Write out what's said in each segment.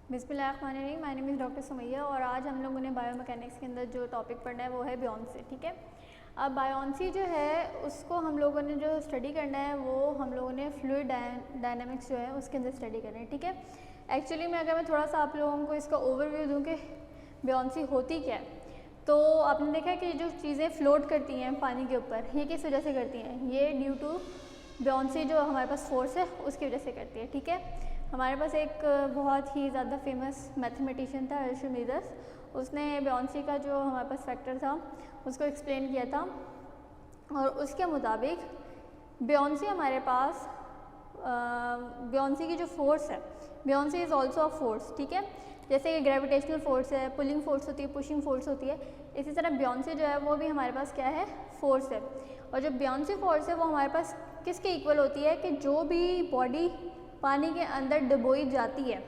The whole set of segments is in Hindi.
बिस्मिल्लाहिर्रहमानिर्रहीम। My name is doctor Sumaiya और आज हम लोगों ने बायोमैकेनिक्स के अंदर जो टॉपिक पढ़ना है वो है ब्योंसी। ठीक है, अब बायोंसी जो है उसको हम लोगों ने जो स्टडी करना है वो हम लोगों ने फ्लूइड डायनामिक्स जो है उसके अंदर स्टडी करना है। ठीक है, एक्चुअली मैं थोड़ा सा आप लोगों को इसका ओवरव्यू दूँ कि ब्योंसी होती क्या है, तो आपने देखा कि जो चीज़ें फ्लोट करती हैं पानी के ऊपर, ये किस वजह से करती हैं? ये ड्यू टू ब्योंसी जो हमारे पास फोर्स है उसकी वजह से करती है। ठीक है, हमारे पास एक बहुत ही ज़्यादा फेमस मैथमेटिशियन था आर्चिमिडीज, उसने ब्योंसी का जो हमारे पास फैक्टर था उसको एक्सप्लेन किया था और उसके मुताबिक ब्योंसी हमारे पास ब्योंसी की जो फोर्स है, ब्योंसी इज़ ऑल्सो अ फोर्स। ठीक है, जैसे कि ग्रेविटेशनल फोर्स है, पुलिंग फोर्स होती है, पुशिंग फोर्स होती है, इसी तरह ब्योंसी जो है वो भी हमारे पास क्या है, फोर्स है। और जो ब्योंसी फोर्स है वो हमारे पास किसके इक्वल होती है कि जो भी बॉडी पानी के अंदर डुबोई जाती है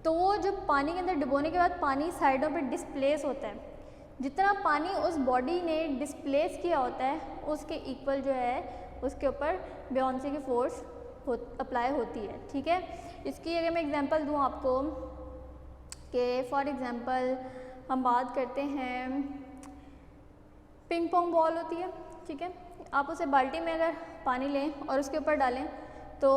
तो वो जब पानी के अंदर डुबोने के बाद पानी साइडों पे डिस्प्लेस होता है, जितना पानी उस बॉडी ने डिस्प्लेस किया होता है उसके इक्वल जो है उसके ऊपर ब्योंसी की फोर्स अप्लाई होती है। ठीक है, इसकी अगर मैं एग्जांपल दूँ आपको कि फॉर एग्जांपल हम बात करते हैं, पिंग पोंग बॉल होती है। ठीक है, आप उसे बाल्टी में अगर पानी लें और उसके ऊपर डालें तो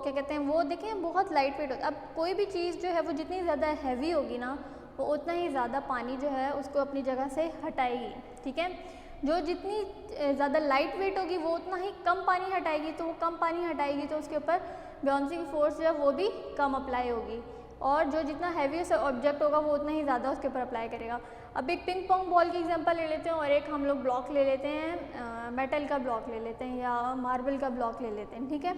क्या कहते हैं वो देखें बहुत लाइट वेट होता है। अब कोई भी चीज़ जो है वो जितनी ज़्यादा हैवी होगी ना वो उतना ही ज़्यादा पानी जो है उसको अपनी जगह से हटाएगी। ठीक है, जो जितनी ज़्यादा लाइट वेट होगी वो उतना ही कम पानी हटाएगी, तो वो कम पानी हटाएगी तो उसके ऊपर ब्योंसी की फोर्स जो है वो भी कम अप्लाई होगी, और जो जितना हैवी ऑब्जेक्ट होगा वो उतना ही ज़्यादा उसके ऊपर अप्लाई करेगा। अब एक पिंग पोंग बॉल की एग्जांपल ले लेते हैं और एक हम लोग ब्लॉक ले लेते हैं, मेटल का ब्लॉक ले लेते हैं या मार्बल का ब्लॉक ले लेते हैं। ठीक है,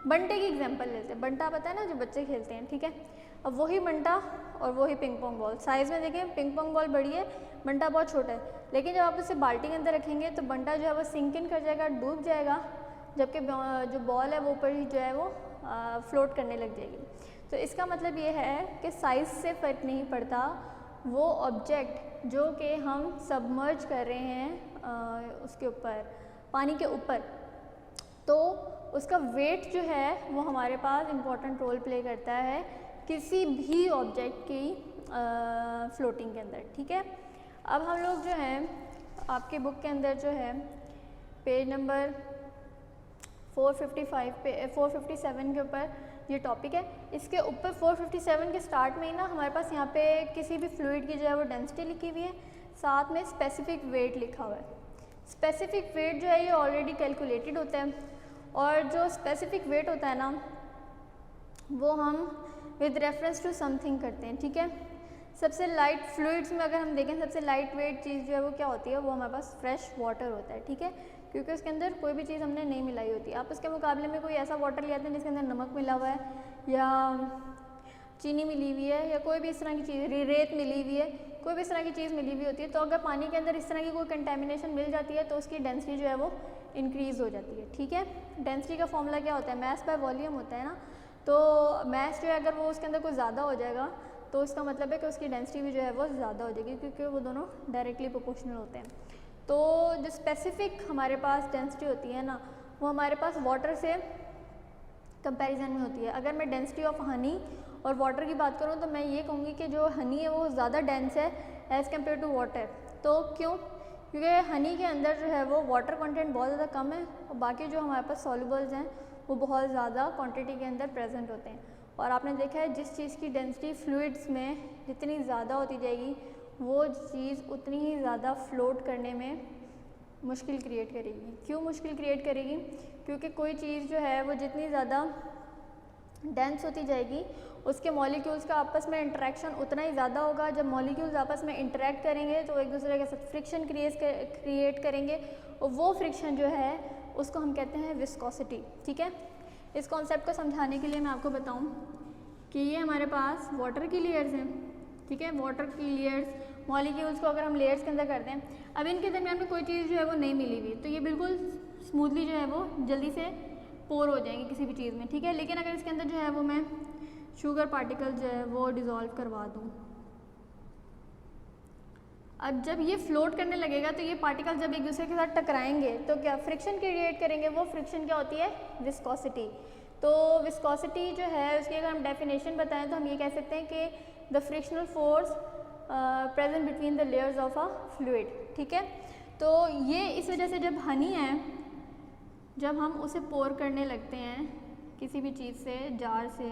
बंटे की एग्जांपल लेते हैं। बंटा पता है ना, जो बच्चे खेलते हैं। ठीक है, अब वही बंटा और वही पिंग पोंग बॉल, साइज़ में देखें पिंग पोंग बॉल बड़ी है, बंटा बहुत छोटा है, लेकिन जब आप उसे बाल्टी के अंदर रखेंगे तो बंटा जो है वो सिंक इन कर जाएगा, डूब जाएगा, जबकि जो बॉल है वो ऊपर ही जो है वो फ्लोट करने लग जाएगी। तो इसका मतलब ये है कि साइज़ से फ़र्क नहीं पड़ता, वो ऑब्जेक्ट जो कि हम सबमर्ज कर रहे हैं उसके ऊपर, पानी के ऊपर, तो उसका वेट जो है वो हमारे पास इम्पॉर्टेंट रोल प्ले करता है किसी भी ऑब्जेक्ट की फ्लोटिंग के अंदर। ठीक है, अब हम लोग जो हैं आपके बुक के अंदर जो है पेज नंबर 455 पे 457 के ऊपर ये टॉपिक है, इसके ऊपर 457 के स्टार्ट में ही ना हमारे पास यहाँ पे किसी भी फ्लूइड की जो है वो डेंसिटी लिखी हुई है, साथ में स्पेसिफिक वेट लिखा हुआ है। स्पेसिफिक वेट जो है ये ऑलरेडी कैलकुलेटेड होता है, और जो स्पेसिफिक वेट होता है ना वो हम विद रेफरेंस टू समथिंग करते हैं। ठीक है, सबसे लाइट फ्लूइड्स में अगर हम देखें सबसे लाइट वेट चीज़ जो है वो क्या होती है, वो हमारे पास फ्रेश वाटर होता है। ठीक है, क्योंकि उसके अंदर कोई भी चीज़ हमने नहीं मिलाई होती। आप उसके मुकाबले में कोई ऐसा वाटर ले आते हैं जिसके अंदर नमक मिला हुआ है या चीनी मिली हुई है या कोई भी इस तरह की चीज़, रेत मिली हुई है, कोई भी इस तरह की चीज़ मिली हुई होती है, तो अगर पानी के अंदर इस तरह की कोई कंटेमिनेशन मिल जाती है तो उसकी डेंसिटी जो है वो इंक्रीज़ हो जाती है। ठीक है, डेंसिटी का फॉर्मूला क्या होता है, मैस बाय वॉल्यूम होता है ना, तो मैस जो है अगर वो उसके अंदर कुछ ज़्यादा हो जाएगा तो उसका मतलब है कि उसकी डेंसिटी भी जो है वो ज़्यादा हो जाएगी, क्योंकि वो दोनों डायरेक्टली प्रोपोर्शनल होते हैं। तो जो स्पेसिफिक हमारे पास डेंसिटी होती है ना वो हमारे पास वाटर से कंपैरिजन में होती है। अगर मैं डेंसिटी ऑफ हनी और वाटर की बात करूँ तो मैं ये कहूँगी कि जो हनी है वो ज़्यादा डेंस है एज़ कम्पेयर टू वाटर। तो क्यों? क्योंकि हनी के अंदर जो है वो वाटर कंटेंट बहुत ज़्यादा कम है और बाकी जो हमारे पास सॉल्युबल्स हैं वो बहुत ज़्यादा क्वांटिटी के अंदर प्रेजेंट होते हैं। और आपने देखा है जिस चीज़ की डेंसिटी फ्लूइड्स में जितनी ज़्यादा होती जाएगी वो चीज़ उतनी ही ज़्यादा फ्लोट करने में मुश्किल क्रिएट करेगी। क्यों मुश्किल क्रिएट करेगी? क्योंकि कोई चीज़ जो है वो जितनी ज़्यादा डेंस होती जाएगी उसके मॉलिक्यूल्स का आपस में इंटरेक्शन उतना ही ज़्यादा होगा। जब मॉलिक्यूल्स आपस में इंटरेक्ट करेंगे तो एक दूसरे के साथ फ्रिक्शन क्रिएट करेंगे और वो फ्रिक्शन जो है उसको हम कहते हैं विस्कोसिटी। ठीक है, इस कॉन्सेप्ट को समझाने के लिए मैं आपको बताऊं कि ये हमारे पास वाटर की लेयर्स हैं। ठीक है, वाटर की लेयर्स, मॉलिक्यूल्स को अगर हम लेयर्स के अंदर करते हैं, अब इनके दरमियान में कोई चीज़ जो है वो नहीं मिली हुई तो ये बिल्कुल स्मूथली जो है वो जल्दी से पोर हो जाएंगे किसी भी चीज़ में। ठीक है, लेकिन अगर इसके अंदर जो है वो मैं शुगर पार्टिकल जो है वो डिज़ोल्व करवा दूँ, अब जब ये फ्लोट करने लगेगा तो ये पार्टिकल जब एक दूसरे के साथ टकराएंगे तो क्या फ्रिक्शन क्रिएट करेंगे। वो फ्रिक्शन क्या होती है? विस्कोसिटी। तो विस्कोसिटी जो है उसकी अगर हम डेफिनेशन बताएं तो हम ये कह सकते हैं कि the frictional force present between the layers of a fluid, ठीक है। तो ये इस वजह से जब हनी है, जब हम उसे पोर करने लगते हैं किसी भी चीज़ से, जार से,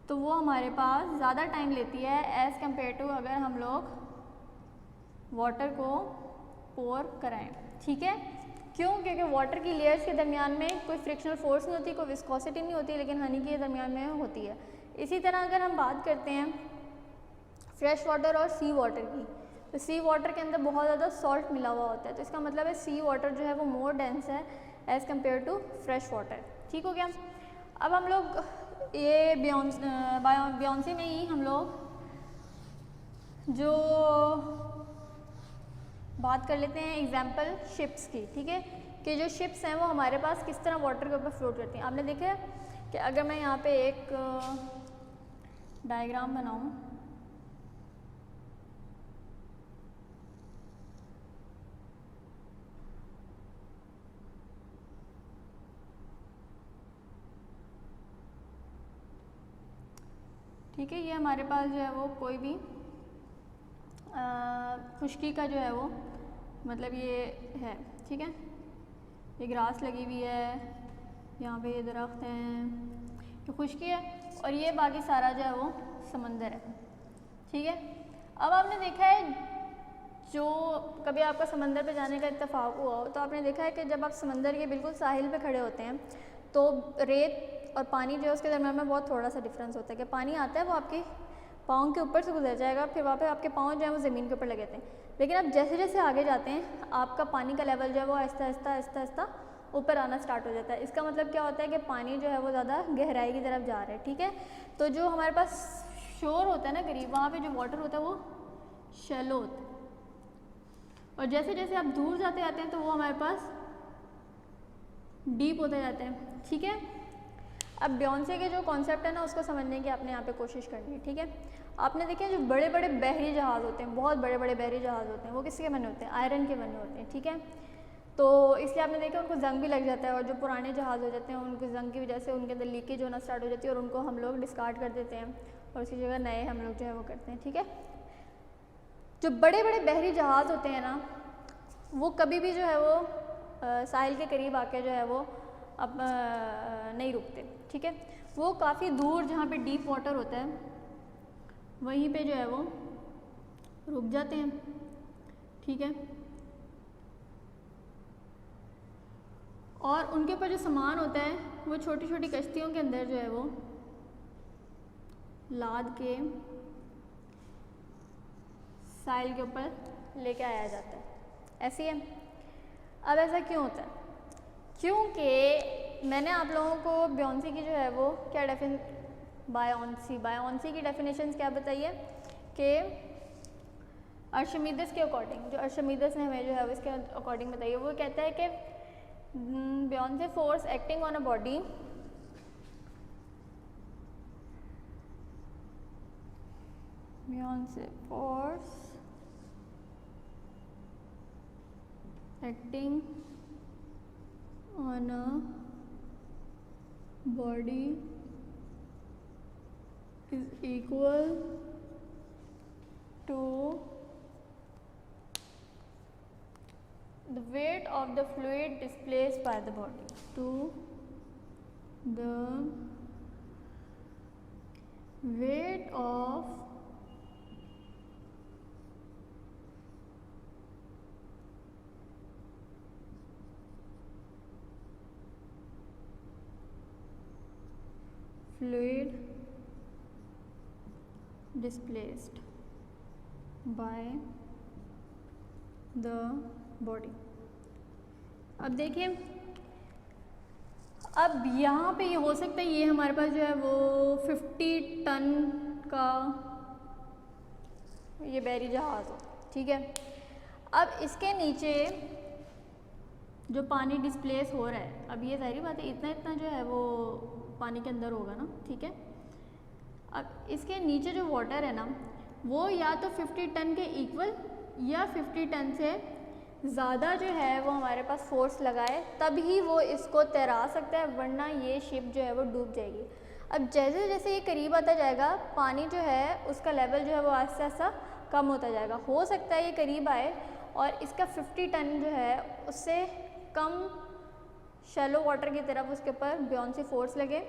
तो वो हमारे पास ज़्यादा टाइम लेती है एज़ कम्पेयर टू अगर हम लोग वाटर को पोर कराएं, ठीक है। क्यों? क्योंकि वाटर की लेयर्स के दरमियान में कोई फ्रिक्शनल फोर्स नहीं होती, कोई विस्कोसिटी नहीं होती, लेकिन हनी के दरमियान में होती है। इसी तरह अगर हम बात करते हैं फ्रेश वाटर और सी वाटर की, तो सी वाटर के अंदर बहुत ज़्यादा सॉल्ट मिला हुआ होता है, तो इसका मतलब है सी वाटर जो है वो मोर डेंस है as compare to fresh water, ठीक हो गया। अब हम लोग ये बियोंसे में ही हम लोग जो बात कर लेते हैं एग्जाम्पल शिप्स की, ठीक है, कि जो शिप्स हैं वो हमारे पास किस तरह वाटर के ऊपर फ्लोट करती हैं। आपने देखा है कि अगर मैं यहाँ पे एक डायग्राम बनाऊँ, ठीक है, ये हमारे पास जो है वो कोई भी खुश्की का जो है वो मतलब ये है, ठीक है, ये ग्रास लगी हुई है, यहाँ पे ये दरख्त हैं, ये खुश्की है, और ये बाकी सारा जो है वो समंदर है, ठीक है। अब आपने देखा है, जो कभी आपका समंदर पे जाने का इत्तेफाक हुआ हो तो आपने देखा है कि जब आप समंदर के बिल्कुल साहिल पे खड़े होते हैं तो रेत और पानी जो है उसके दरम्यान में बहुत थोड़ा सा डिफरेंस होता है कि पानी आता है वो आपके पाँव के ऊपर से गुजर जाएगा, फिर वहाँ पे आपके पाँव जो है वो ज़मीन के ऊपर लगे थे। लेकिन अब जैसे जैसे आगे जाते हैं आपका पानी का लेवल जो है वो आहिस्ता आहिस्ता आहिस्ता आहिस्ता ऊपर आना स्टार्ट हो जाता है। इसका मतलब क्या होता है कि पानी जो है वो ज़्यादा गहराई की तरफ जा रहा है, ठीक है। तो जो हमारे पास शोर होता है ना करीब, वहाँ पर जो वाटर होता है वो शैलो होता है, और जैसे जैसे आप दूर जाते जाते हैं तो वो हमारे पास डीप होते जाते हैं, ठीक है। अब बियोंसे के जो कॉन्सेप्ट है ना उसको समझने की आपने यहाँ पे कोशिश करनी है, ठीक है। आपने देखे जो बड़े बड़े बहरी जहाज़ होते हैं, बहुत बड़े बड़े बहरी जहाज़ होते हैं, वो किसके बने होते हैं? आयरन के बने होते हैं, ठीक है। तो इसलिए आपने देखा उनको जंग भी लग जाता है, और जो पुराने जहाज़ हो जाते हैं उनको जंग की वजह से उनके अंदर लीकेज होना स्टार्ट हो जाती है और उनको हम लोग डिस्कार्ड कर देते हैं और उसकी जगह नए हम लोग जो है वो करते हैं, ठीक है। जो बड़े बड़े बहरी जहाज़ होते हैं ना वो कभी भी जो है वो साहिल के करीब आके जो है वो अब नहीं रुकते, ठीक है। वो काफ़ी दूर जहाँ पे डीप वाटर होता है वहीं पे जो है वो रुक जाते हैं, ठीक है। और उनके ऊपर जो सामान होता है वो छोटी छोटी कश्तियों के अंदर जो है वो लाद के साहिल के ऊपर लेके आया जाता है, ऐसी है। अब ऐसा क्यों होता है? क्योंकि मैंने आप लोगों को बियोंसे की जो है वो क्या बायोंसी की डेफिनेशंस क्या बताइए कि आर्शिमीदेस के अकॉर्डिंग, जो आर्शिमीदेस ने हमें जो है वो इसके अकॉर्डिंग बताइए, वो कहता है कि buoyancy force acting on a body buoyancy force acting on a body is equal to the weight of the fluid displaced by the body, to the weight of fluid displaced by the body। अब देखिए, अब यहाँ पे ये हो सकता है ये हमारे पास जो है वो 50 टन का ये बहरी जहाज़ हो, ठीक है। अब इसके नीचे जो पानी डिस्प्लेस हो रहा है, अब ये सारी बात है, इतना इतना जो है वो पानी के अंदर होगा ना, ठीक है। अब इसके नीचे जो वाटर है ना वो या तो 50 टन के इक्वल या 50 टन से ज़्यादा जो है वो हमारे पास फोर्स लगाए तभी वो इसको तैरा सकता है, वरना ये शिप जो है वो डूब जाएगी। अब जैसे जैसे ये करीब आता जाएगा पानी जो है उसका लेवल जो है वो आहिस्ता आहिस्ता कम होता जाएगा। हो सकता है ये करीब आए और इसका 50 टन जो है उससे कम शैलो वाटर की तरफ उसके ऊपर बायोंसी फोर्स लगे,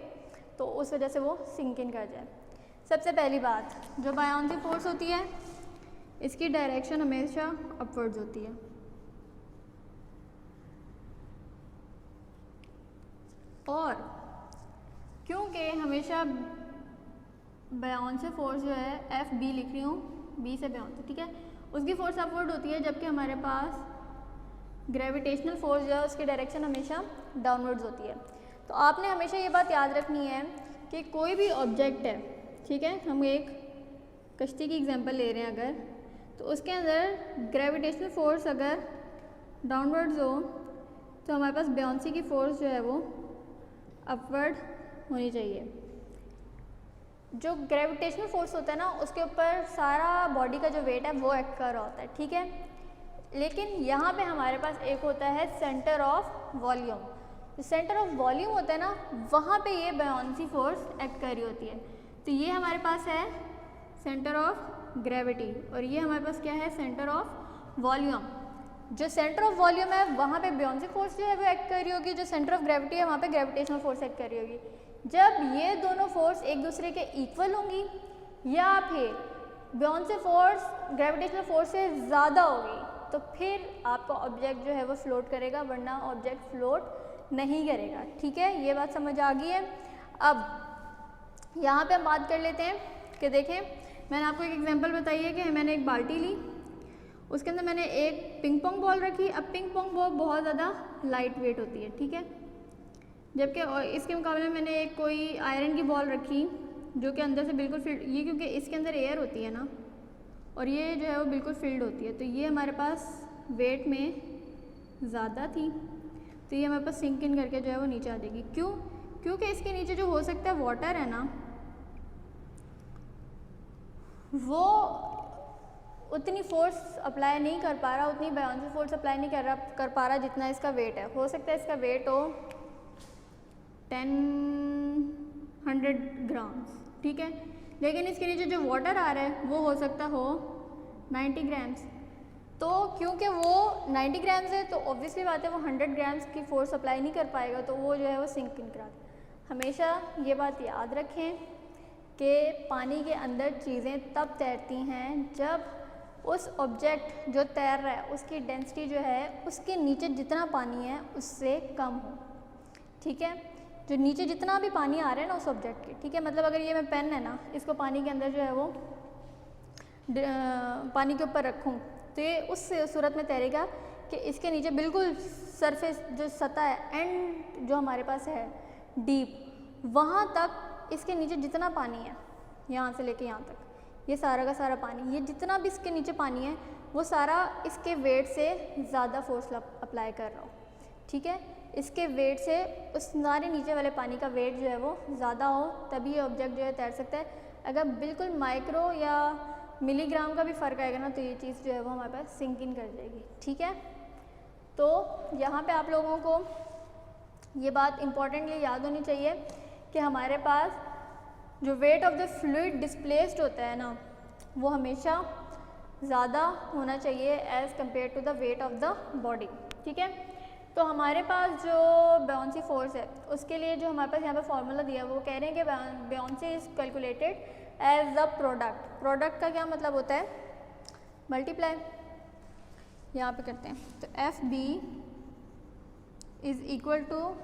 तो उस वजह से वो सिंक इन कर जाए। सबसे पहली बात, जो बायोंसी फोर्स होती है इसकी डायरेक्शन हमेशा अपवर्ड्स होती है। और क्योंकि हमेशा बायोंसी फोर्स जो है एफ बी लिख रही हूँ, बी से बायोंसी, ठीक है, उसकी फोर्स अपवर्ड होती है, जबकि हमारे पास ग्रेविटेशनल फोर्स जो है उसकी डायरेक्शन हमेशा डाउनवर्ड्स होती है। तो आपने हमेशा ये बात याद रखनी है कि कोई भी ऑब्जेक्ट है, ठीक है, हम एक कश्ती की एग्जांपल ले रहे हैं अगर, तो उसके अंदर ग्रेविटेशनल फोर्स अगर डाउनवर्ड्स हो तो हमारे पास बायोंसी की फोर्स जो है वो अपवर्ड होनी चाहिए। जो ग्रेविटेशनल फोर्स होता है ना उसके ऊपर सारा बॉडी का जो वेट है वो एक्ट कर रहा होता है, ठीक है, लेकिन यहाँ पे हमारे पास एक होता है सेंटर ऑफ वॉल्यूम। जो सेंटर ऑफ वॉल्यूम होता है ना वहाँ पे ये बायोंसी फोर्स एक्ट कर रही होती है। तो ये हमारे पास है सेंटर ऑफ ग्रेविटी और ये हमारे पास क्या है, सेंटर ऑफ वॉल्यूम। जो सेंटर ऑफ वॉल्यूम है वहाँ पे बायोंसी फोर्स जो है वो एक्ट कर रही होगी, जो सेंटर ऑफ ग्रेविटी है वहाँ पे ग्रेविटेशनल फोर्स एक्ट कर रही होगी। जब ये दोनों फोर्स एक दूसरे के इक्वल होंगी या फिर बायोंसी फोर्स ग्रेविटेशनल फोर्स से ज़्यादा होगी तो फिर आपका ऑब्जेक्ट जो है वो फ्लोट करेगा, वरना ऑब्जेक्ट फ्लोट नहीं करेगा, ठीक है, ये बात समझ आ गई है। अब यहाँ पे हम बात कर लेते हैं कि देखें, मैंने आपको एक एग्जांपल बताई है कि मैंने एक बाल्टी ली, उसके अंदर मैंने एक पिंग पोंग बॉल रखी। अब पिंग पोंग बॉल बहुत ज़्यादा लाइट वेट होती है, ठीक है, जबकि इसके मुकाबले में मैंने एक कोई आयरन की बॉल रखी जो कि अंदर से बिल्कुल फिल्ड, ये क्योंकि इसके अंदर एयर होती है ना और ये जो है वो बिल्कुल फिल्ड होती है, तो ये हमारे पास वेट में ज़्यादा थी, तो ये हमारे पास सिंक इन करके जो है वो नीचे आ जाएगी। क्यों? क्योंकि इसके नीचे जो हो सकता है वाटर है ना वो उतनी फोर्स अप्लाई नहीं कर पा रहा, उतनी बायोंसी फोर्स अप्लाई नहीं कर पा रहा जितना इसका वेट है। हो सकता है इसका वेट हो 100 ग्राम्स, ठीक है, लेकिन इसके नीचे जो वाटर आ रहा है वो हो सकता हो 90 ग्राम्स। तो क्योंकि वो 90 ग्राम्स है तो ऑब्वियसली बात है वो 100 ग्राम्स की फोर्स अप्लाई नहीं कर पाएगा, तो वो जो है वो सिंक इन करा। हमेशा ये बात याद रखें कि पानी के अंदर चीज़ें तब तैरती हैं जब उस ऑब्जेक्ट जो तैर रहा है उसकी डेंसिटी जो है उसके नीचे जितना पानी है उससे कम हो, ठीक है, जो नीचे जितना भी पानी आ रहा है ना उस ऑब्जेक्ट के, ठीक है, मतलब अगर ये मैं पेन है ना इसको पानी के अंदर जो है वो पानी के ऊपर रखूँ तो ये उस सूरत में तैरेगा कि इसके नीचे बिल्कुल सरफेस जो सतह है एंड जो हमारे पास है डीप, वहाँ तक इसके नीचे जितना पानी है यहाँ से लेके यहाँ तक ये सारा का सारा पानी, ये जितना भी इसके नीचे पानी है वो सारा इसके वेट से ज़्यादा फोर्स अप्लाई कर रहा हो, ठीक है, इसके वेट से उस सारे नीचे वाले पानी का वेट जो है वो ज़्यादा हो तभी ये ऑब्जेक्ट जो है तैर सकता है। अगर बिल्कुल माइक्रो या मिलीग्राम का भी फ़र्क आएगा ना तो ये चीज़ जो है वो हमारे पास सिंक इन कर जाएगी, ठीक है। तो यहाँ पे आप लोगों को ये बात इम्पॉर्टेंटली याद होनी चाहिए कि हमारे पास जो weight of the fluid displaced होता है ना वो हमेशा ज़्यादा होना चाहिए as compare to the weight of the body, ठीक है। तो हमारे पास जो बायोंसी फोर्स है उसके लिए जो हमारे पास यहाँ पे फॉर्मूला दिया है वो कह रहे हैं कि buoyancy is calculated as the product. Product का क्या मतलब होता है? मल्टीप्लाई। यहाँ पे करते हैं तो F B is equal to,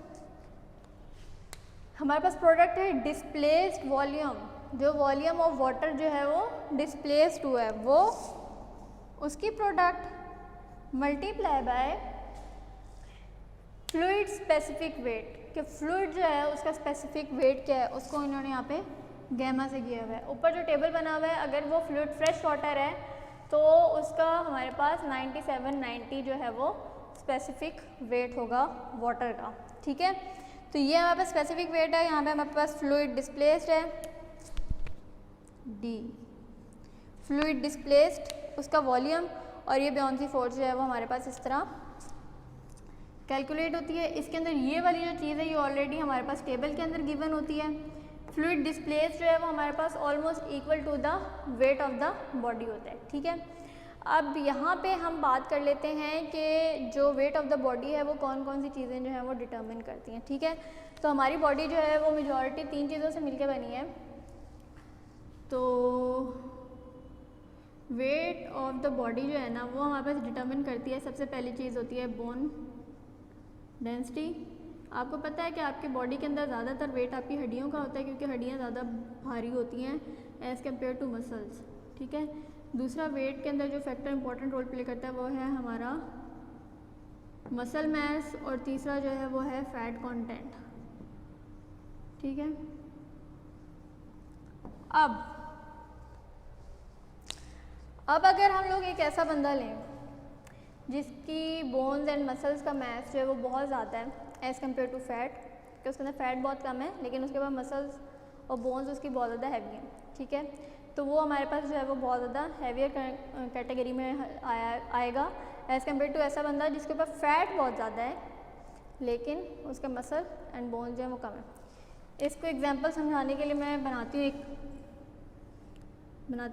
हमारे पास प्रोडक्ट है डिस्प्लेस्ड वॉल्यूम, जो वॉल्यूम ऑफ वाटर जो है वो डिस्प्लेस्ड हुआ है वो उसकी product multiply by fluid specific weight, कि फ्लूइड जो है उसका स्पेसिफिक वेट क्या है उसको इन्होंने यहाँ पे गैमा से किया हुआ है। ऊपर जो टेबल बना हुआ है अगर वो फ्लूइड फ्रेश वाटर है तो उसका हमारे पास 9790 जो है वो स्पेसिफिक वेट होगा वाटर का, ठीक है। तो ये हमारे पास स्पेसिफिक वेट है, यहाँ पे हमारे पास फ्लूइड डिस्प्लेस्ड है डी, फ्लूइड डिस्प्लेस्ड उसका वॉल्यूम, और ये ब्योंसी फोर्स जो है वो हमारे पास इस तरह कैलकुलेट होती है। इसके अंदर ये वाली जो चीज़ है ये ऑलरेडी हमारे पास टेबल के अंदर गिवन होती है। फ्लूइड डिस्प्लेस जो है वो हमारे पास almost equal to the weight of the body होता है, ठीक है। अब यहाँ पे हम बात कर लेते हैं कि जो वेट ऑफ द बॉडी है वो कौन कौन सी चीज़ें जो हैं वो डिटर्मिन करती हैं, ठीक है। तो हमारी बॉडी जो है वो मेजॉरिटी 3 चीज़ों से मिलकर बनी है। तो वेट ऑफ द बॉडी जो है ना वो हमारे पास डिटर्मिन करती है, सबसे पहली चीज़ होती है बोन डेंसिटी। आपको पता है कि आपकी बॉडी के अंदर ज़्यादातर वेट आपकी हड्डियों का होता है, क्योंकि हड्डियाँ ज़्यादा भारी होती हैं एज़ कम्पेयर टू मसल्स, ठीक है। दूसरा वेट के अंदर जो फैक्टर इंपॉर्टेंट रोल प्ले करता है वो है हमारा मसल मास, और तीसरा जो है वो है फैट कंटेंट, ठीक है। अब अगर हम लोग एक ऐसा बंदा लें जिसकी बोन्स एंड मसल्स का मास जो है वो बहुत ज़्यादा है एज़ कम्पेयर टू फैट, कि उसके अंदर फैट बहुत कम है लेकिन उसके बाद मसल्स और बोन्स उसकी बहुत ज़्यादा हैवी हैं, ठीक है। तो वो हमारे पास जो है वो बहुत ज़्यादा हैवियर कैटेगरी में आएगा एज़ कम्पेयर टू ऐसा बंदा जिसके ऊपर फैट बहुत ज़्यादा है लेकिन उसके मसल एंड बोन्स जो है वो कम है। इसको एग्जांपल समझाने के लिए मैं बनाती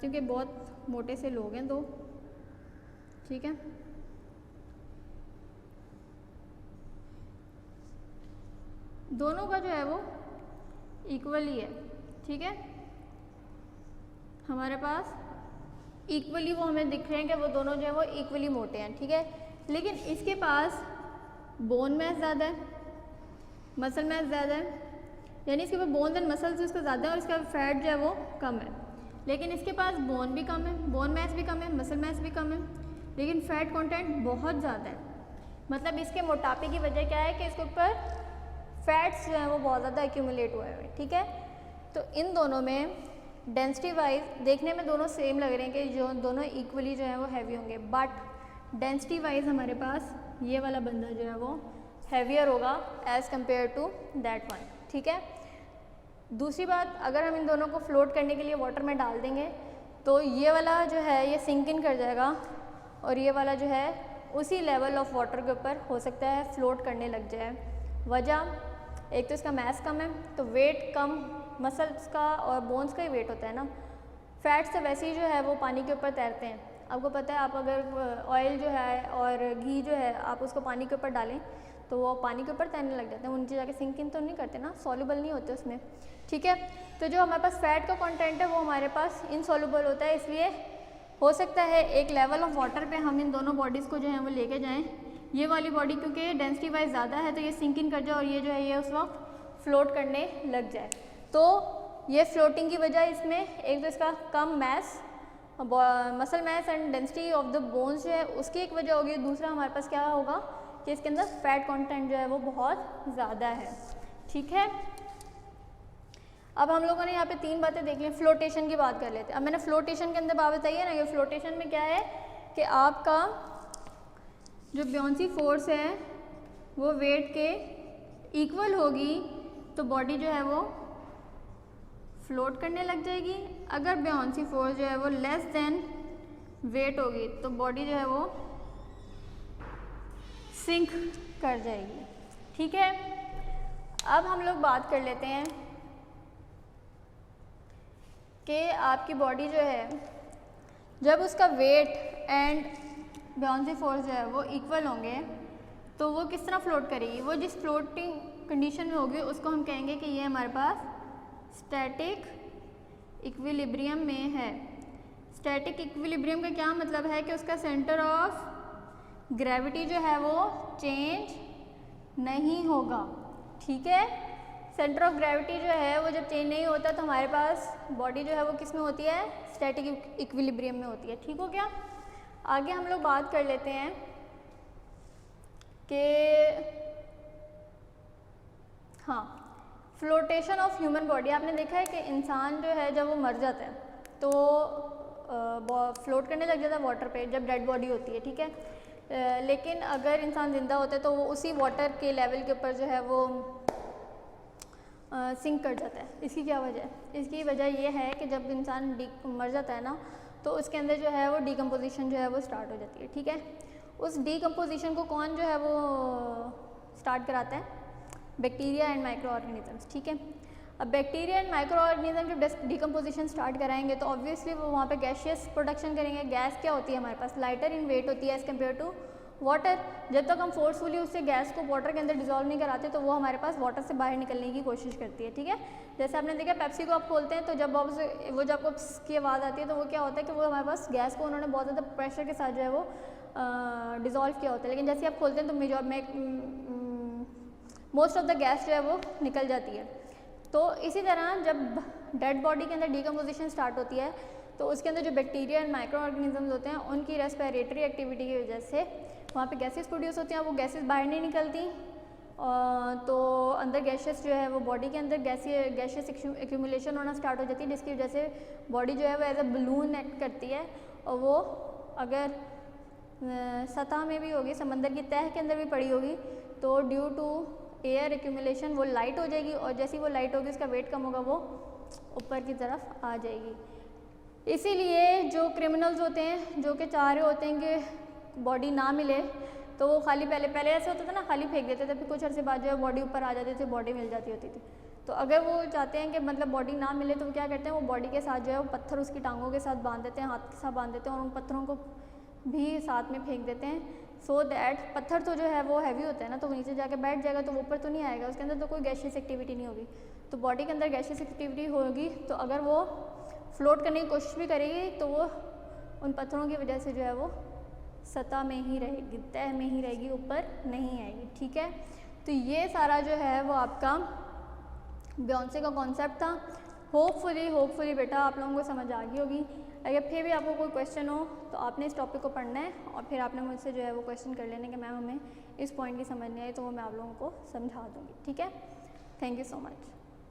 हूँ कि बहुत मोटे से लोग हैं दो, ठीक है। दोनों का जो है वो इक्वली है, ठीक है। हमारे पास इक्वली वो हमें दिख रहे हैं कि वो दोनों जो है वो इक्वली मोटे हैं, ठीक है। लेकिन इसके पास बोन मास ज़्यादा है, मसल मास ज़्यादा है, यानी इसके पास बोन्स एंड मसल्स उसका ज़्यादा है और इसका फैट जो है वो कम है। लेकिन इसके पास बोन भी कम है, बोन मास भी कम है, मसल मास भी कम है, लेकिन फैट कंटेंट बहुत ज़्यादा है। मतलब इसके मोटापे की वजह क्या है कि इसके ऊपर फैट्स जो हैं वो बहुत ज़्यादा एक्यूमुलेट हुए हैं, ठीक है। तो इन दोनों में डेंसिटी वाइज देखने में दोनों सेम लग रहे हैं कि जो दोनों इक्वली जो है वो हैवी होंगे, बट डेंसिटी वाइज हमारे पास ये वाला बंदा जो है वो हैवियर होगा as compare to that one, ठीक है। दूसरी बात, अगर हम इन दोनों को फ्लोट करने के लिए वाटर में डाल देंगे तो ये वाला जो है ये सिंक इन कर जाएगा और ये वाला जो है उसी लेवल ऑफ वाटर के ऊपर हो सकता है फ्लोट करने लग जाए। वजह एक तो इसका मास कम है, तो वेट कम मसल्स का और बोन्स का ही वेट होता है ना। फैट्स तो वैसे ही जो है वो पानी के ऊपर तैरते हैं। आपको पता है, आप अगर ऑयल जो है और घी जो है आप उसको पानी के ऊपर डालें तो वो पानी के ऊपर तैरने लग जाते हैं, वो नीचे जाके सिंक इन तो नहीं करते ना, सॉल्युबल नहीं होते उसमें, ठीक है। तो जो हमारे पास फैट का कंटेंट है वो हमारे पास इनसॉल्युबल होता है, इसलिए हो सकता है एक लेवल ऑफ वाटर पे हम इन दोनों बॉडीज़ को जो है वो लेके जाएं। ये वाली बॉडी क्योंकि डेंसिटी वाइज ज़्यादा है तो ये सिंक इन कर जाए और ये जो है ये उस वक्त फ्लोट करने लग जाए। तो ये फ्लोटिंग की वजह इसमें एक तो इसका कम mass, muscle mass and density of the bones जो है उसकी एक वजह होगी। दूसरा हमारे पास क्या होगा कि इसके अंदर फैट कंटेंट जो है वो बहुत ज़्यादा है, ठीक है। अब हम लोगों ने यहाँ पे 3 बातें देख ली। फ्लोटेशन की बात कर लेते हैं। अब मैंने फ्लोटेशन के अंदर बात बताई है ना कि फ्लोटेशन में क्या है कि आपका जो ब्योंसी फोर्स है वो वेट के इक्वल होगी तो बॉडी जो है वो फ्लोट करने लग जाएगी। अगर ब्योंसी फोर्स जो है वो लेस देन वेट होगी तो बॉडी जो है वो सिंक कर जाएगी, ठीक है। अब हम लोग बात कर लेते हैं कि आपकी बॉडी जो है जब उसका वेट एंड ब्योंसी फोर्स जो है वो इक्वल होंगे तो वो किस तरह फ्लोट करेगी। वो जिस फ्लोटिंग कंडीशन में होगी उसको हम कहेंगे कि ये हमारे पास स्टैटिक इक्विलिब्रियम में है। स्टैटिक इक्विलिब्रियम का क्या मतलब है कि उसका सेंटर ऑफ ग्रेविटी जो है वो चेंज नहीं होगा, ठीक है। सेंटर ऑफ ग्रेविटी जो है वो जब चेंज नहीं होता तो हमारे पास बॉडी जो है वो किस में होती है, स्टैटिक इक्विलिब्रियम में होती है, ठीक हो गया। आगे हम लोग बात कर लेते हैं कि हाँ, फ्लोटेशन ऑफ ह्यूमन बॉडी। आपने देखा है कि इंसान जो है जब वो मर जाता है तो फ्लोट करने लग जाता है वाटर पे जब डेड बॉडी होती है, ठीक है। लेकिन अगर इंसान ज़िंदा होता है तो वो उसी वाटर के लेवल के ऊपर जो है वो सिंक कर जाता है। इसकी क्या वजह है? इसकी वजह ये है कि जब इंसान मर जाता है ना तो उसके अंदर जो है वो डिकम्पोजिशन जो है वो स्टार्ट हो जाती है, ठीक है। उस डिकम्पोजिशन को कौन जो है वो स्टार्ट कराता है? बैक्टीरिया एंड माइक्रो ऑर्गेनिजम्स, ठीक है। अब बैक्टीरिया एंड माइक्रो ऑर्गेनिज्म जब डिकम्पोजिशन स्टार्ट कराएंगे तो ऑब्वियसली वो वहाँ पे गैशियस प्रोडक्शन करेंगे। गैस क्या होती है हमारे पास? लाइटर इन वेट होती है एज़ कम्पेयर टू वाटर। जब तक हम फोर्सफुली उससे गैस को वाटर के अंदर डिजोल्व नहीं कराते तो वो हमारे पास वाटर से बाहर निकलने की कोशिश करती है, ठीक है। जैसे आपने देखा पेप्सी को आप खोलते हैं तो जब वो जब की आवाज़ आती है तो वो क्या होता है कि वो हमारे पास गैस को उन्होंने बहुत ज़्यादा प्रेशर के साथ जो है वो डिज़ोल्व किया होता है, लेकिन जैसे आप खोलते हैं तो मोस्ट ऑफ द गैस जो है वो निकल जाती है। तो इसी तरह जब डेड बॉडी के अंदर डिकम्पोजिशन स्टार्ट होती है तो उसके अंदर जो बैक्टीरिया एंड माइक्रो ऑर्गेनिजम्स होते हैं उनकी रेस्पिरेटरी एक्टिविटी की वजह से वहाँ पे गैसेस प्रोड्यूस होती हैं, वो गैसेस बाहर नहीं निकलती तो अंदर गैसेस जो है वो बॉडी के अंदर गैसेस एक्यूमुलेशन होना स्टार्ट हो जाती है, जिसकी वजह से बॉडी जो है वो एज अ बलून एक्ट करती है और वो अगर सतह में भी होगी, समंदर की तह के अंदर भी पड़ी होगी तो ड्यू टू एयर एक्यूमुलेशन वो लाइट हो जाएगी और जैसी वो लाइट होगी उसका वेट कम होगा, वो ऊपर की तरफ आ जाएगी। इसीलिए जो क्रिमिनल्स होते हैं जो कि चाह रहे होते हैं कि बॉडी ना मिले तो वो खाली पहले ऐसे होता था ना, खाली फेंक देते थे, फिर कुछ अर्से बाद जो है बॉडी ऊपर आ जाती थी, बॉडी मिल जाती होती थी। तो अगर वो चाहते हैं कि मतलब बॉडी ना मिले तो वो क्या करते हैं, वो बॉडी के साथ जो है वो पत्थर उसकी टांगों के साथ बांध देते हैं, हाथ के साथ बांध देते हैं और उन पत्थरों को भी साथ में फेंक देते हैं सो दैट पत्थर तो जो है वो हैवी होता है ना, तो वो नीचे जाके बैठ जाएगा तो वो ऊपर तो नहीं आएगा, उसके अंदर तो कोई गैशियस एक्टिविटी नहीं होगी। तो बॉडी के अंदर गैशियस एक्टिविटी होगी तो अगर वो फ्लोट करने की कोशिश भी करेगी तो वो उन पत्थरों की वजह से जो है वो सतह में ही रहेगी, तह में ही रहेगी, ऊपर नहीं आएगी, ठीक है। तो ये सारा जो है वो आपका बियॉन्से का कॉन्सेप्ट था। होपफुली बेटा आप लोगों को समझ आ गई होगी। अगर फिर भी आपको कोई क्वेश्चन हो तो आपने इस टॉपिक को पढ़ना है और फिर आपने मुझसे जो है वो क्वेश्चन कर लेने कि मैम हमें इस पॉइंट की समझ नहीं आई, तो वो मैं आप लोगों को समझा दूँगी, ठीक है। Thank you so much.